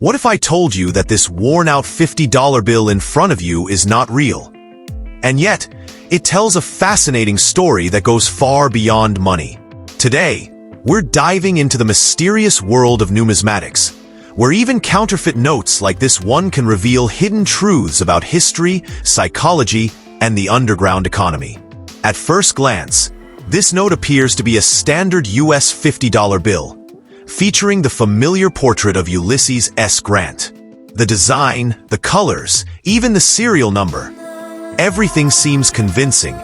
What if I told you that this worn-out $50 bill in front of you is not real? And yet, it tells a fascinating story that goes far beyond money. Today, we're diving into the mysterious world of numismatics, where even counterfeit notes like this one can reveal hidden truths about history, psychology, and the underground economy. At first glance, this note appears to be a standard US $50 bill, featuring the familiar portrait of Ulysses S. Grant. The design, the colors, even the serial number. Everything seems convincing,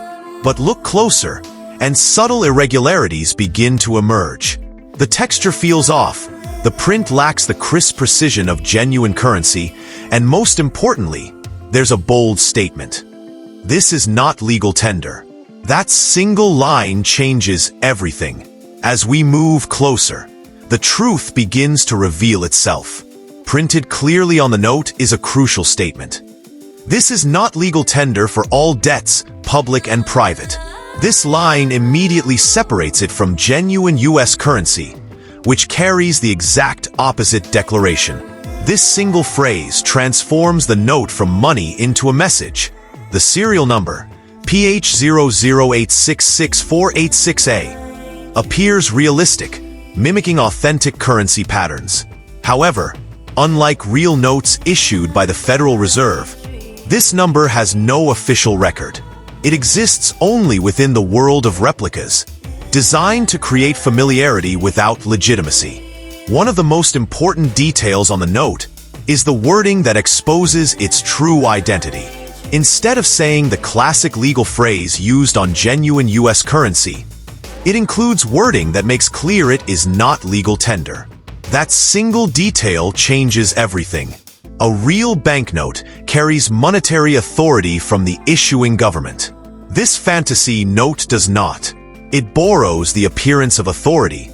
but look closer, and subtle irregularities begin to emerge. The texture feels off, the print lacks the crisp precision of genuine currency, and most importantly, there's a bold statement. This is not legal tender. That single line changes everything. As we move closer, the truth begins to reveal itself. Printed clearly on the note is a crucial statement. This is not legal tender for all debts, public and private. This line immediately separates it from genuine US currency, which carries the exact opposite declaration. This single phrase transforms the note from money into a message. The serial number, PH008664866A, appears realistic, mimicking authentic currency patterns. However, unlike real notes issued by the Federal Reserve, this number has no official record. It exists only within the world of replicas, designed to create familiarity without legitimacy. One of the most important details on the note is the wording that exposes its true identity. Instead of saying the classic legal phrase used on genuine US currency, it includes wording that makes clear it is not legal tender. That single detail changes everything. A real banknote carries monetary authority from the issuing government. This fantasy note does not. It borrows the appearance of authority,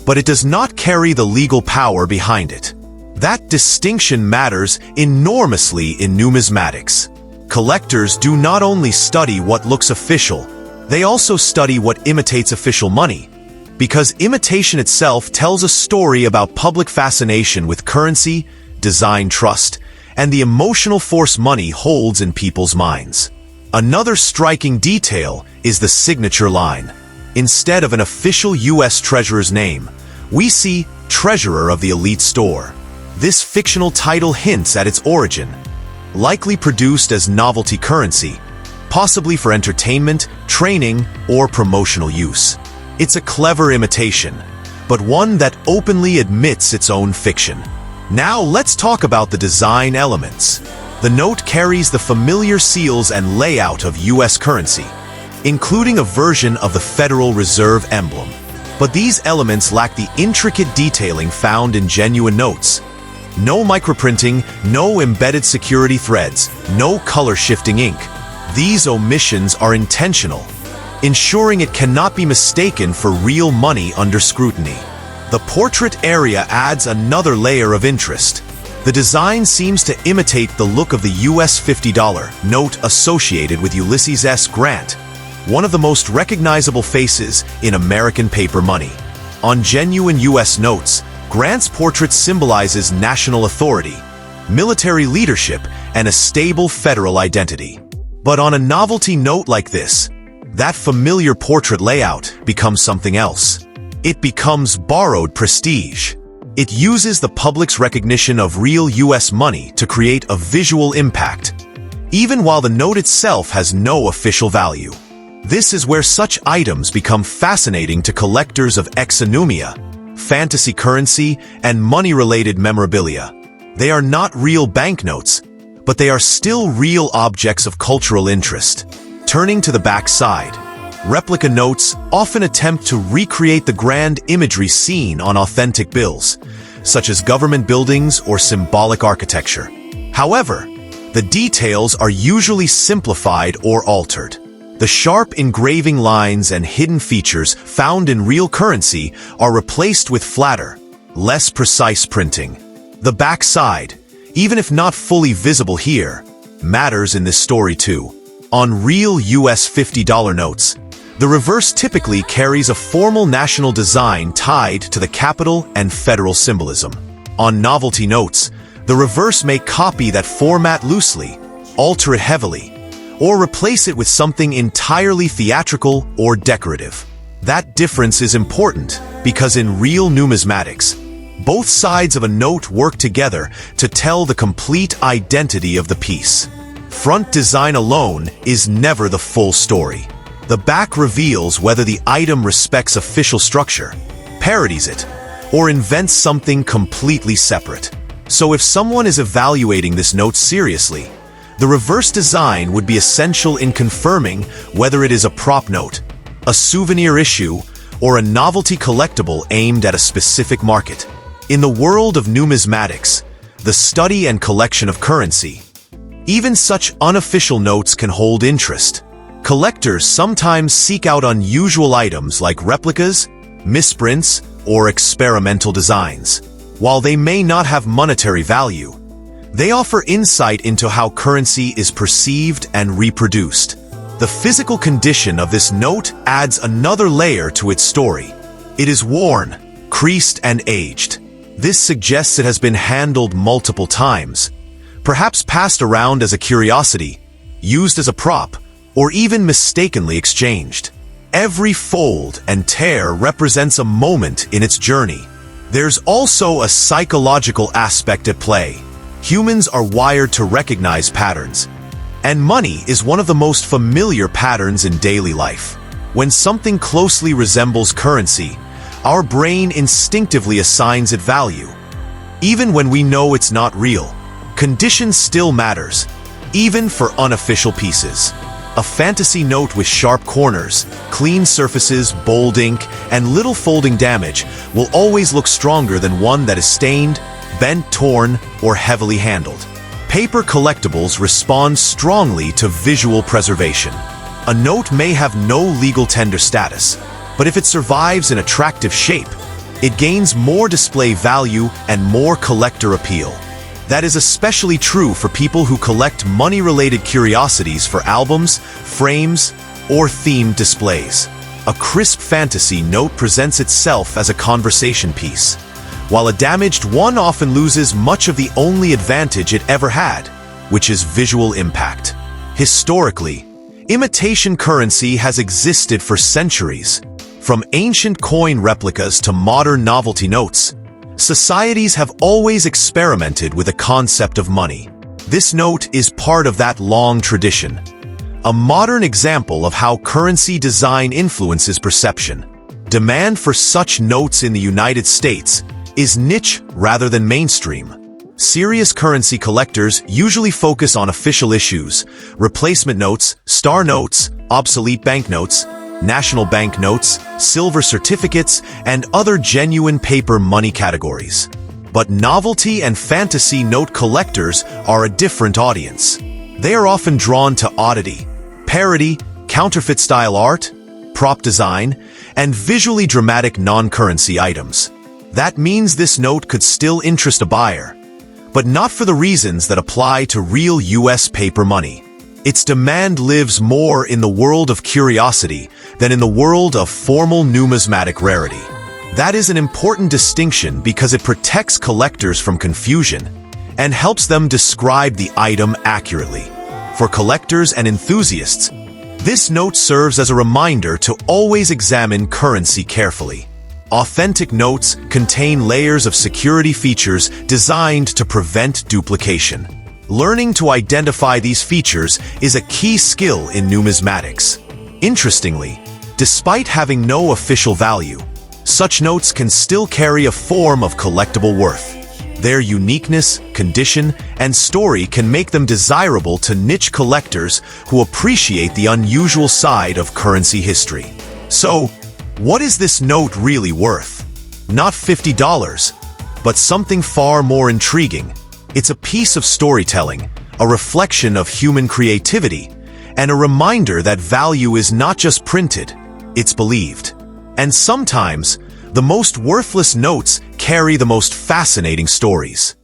but it does not carry the legal power behind it. That distinction matters enormously in numismatics. Collectors do not only study what looks official, they also study what imitates official money, because imitation itself tells a story about public fascination with currency, design trust, and the emotional force money holds in people's minds. Another striking detail is the signature line. Instead of an official US treasurer's name, we see Treasurer of the Elite Store. This fictional title hints at its origin, likely produced as novelty currency, possibly for entertainment, training, or promotional use. It's a clever imitation, but one that openly admits its own fiction. Now let's talk about the design elements. The note carries the familiar seals and layout of US currency, including a version of the Federal Reserve emblem. But these elements lack the intricate detailing found in genuine notes. No microprinting, no embedded security threads, no color-shifting ink. These omissions are intentional, ensuring it cannot be mistaken for real money under scrutiny. The portrait area adds another layer of interest. The design seems to imitate the look of the US $50 note associated with Ulysses S. Grant, one of the most recognizable faces in American paper money. On genuine US notes, Grant's portrait symbolizes national authority, military leadership, and a stable federal identity. But on a novelty note like this, that familiar portrait layout becomes something else. It becomes borrowed prestige. It uses the public's recognition of real US money to create a visual impact, even while the note itself has no official value. This is where such items become fascinating to collectors of exonumia, fantasy currency, and money-related memorabilia. They are not real banknotes, but they are still real objects of cultural interest. Turning to the back side, replica notes often attempt to recreate the grand imagery seen on authentic bills, such as government buildings or symbolic architecture. However, the details are usually simplified or altered. The sharp engraving lines and hidden features found in real currency are replaced with flatter, less precise printing. The back side, even if not fully visible here, matters in this story too. On real US $50 notes, the reverse typically carries a formal national design tied to the capital and federal symbolism. On novelty notes, The reverse may copy that format loosely, alter it heavily, or replace it with something entirely theatrical or decorative. That difference is important because in real numismatics, both sides of a note work together to tell the complete identity of the piece. Front design alone is never the full story. The back reveals whether the item respects official structure, parodies it, or invents something completely separate. So if someone is evaluating this note seriously, the reverse design would be essential in confirming whether it is a prop note, a souvenir issue, or a novelty collectible aimed at a specific market. In the world of numismatics, the study and collection of currency, even such unofficial notes can hold interest. Collectors sometimes seek out unusual items like replicas, misprints, or experimental designs. While they may not have monetary value, they offer insight into how currency is perceived and reproduced. The physical condition of this note adds another layer to its story. It is worn, creased, and aged. This suggests it has been handled multiple times, perhaps passed around as a curiosity, used as a prop, or even mistakenly exchanged. Every fold and tear represents a moment in its journey. There's also a psychological aspect at play. Humans are wired to recognize patterns, and money is one of the most familiar patterns in daily life. When something closely resembles currency, our brain instinctively assigns it value. Even when we know it's not real, condition still matters, even for unofficial pieces. A fantasy note with sharp corners, clean surfaces, bold ink, and little folding damage will always look stronger than one that is stained, bent, torn, or heavily handled. Paper collectibles respond strongly to visual preservation. A note may have no legal tender status, but if it survives in attractive shape, it gains more display value and more collector appeal. That is especially true for people who collect money-related curiosities for albums, frames, or themed displays. A crisp fantasy note presents itself as a conversation piece, while a damaged one often loses much of the only advantage it ever had, which is visual impact. Historically, imitation currency has existed for centuries. From ancient coin replicas to modern novelty notes, societies have always experimented with the concept of money. This note is part of that long tradition. A modern example of how currency design influences perception. Demand for such notes in the United States is niche rather than mainstream. Serious currency collectors usually focus on official issues, replacement notes, star notes, obsolete banknotes, national bank notes, silver certificates, and other genuine paper money categories. But novelty and fantasy note collectors are a different audience. They are often drawn to oddity, parody, counterfeit-style art, prop design, and visually dramatic non-currency items. That means this note could still interest a buyer, but not for the reasons that apply to real US paper money. Its demand lives more in the world of curiosity than in the world of formal numismatic rarity. That is an important distinction because it protects collectors from confusion and helps them describe the item accurately. For collectors and enthusiasts, this note serves as a reminder to always examine currency carefully. Authentic notes contain layers of security features designed to prevent duplication. Learning to identify these features is a key skill in numismatics. Interestingly, despite having no official value, such notes can still carry a form of collectible worth. Their uniqueness, condition, and story can make them desirable to niche collectors who appreciate the unusual side of currency history. So, what is this note really worth? Not $50, but something far more intriguing. It's a piece of storytelling, a reflection of human creativity, and a reminder that value is not just printed, it's believed. And sometimes, the most worthless notes carry the most fascinating stories.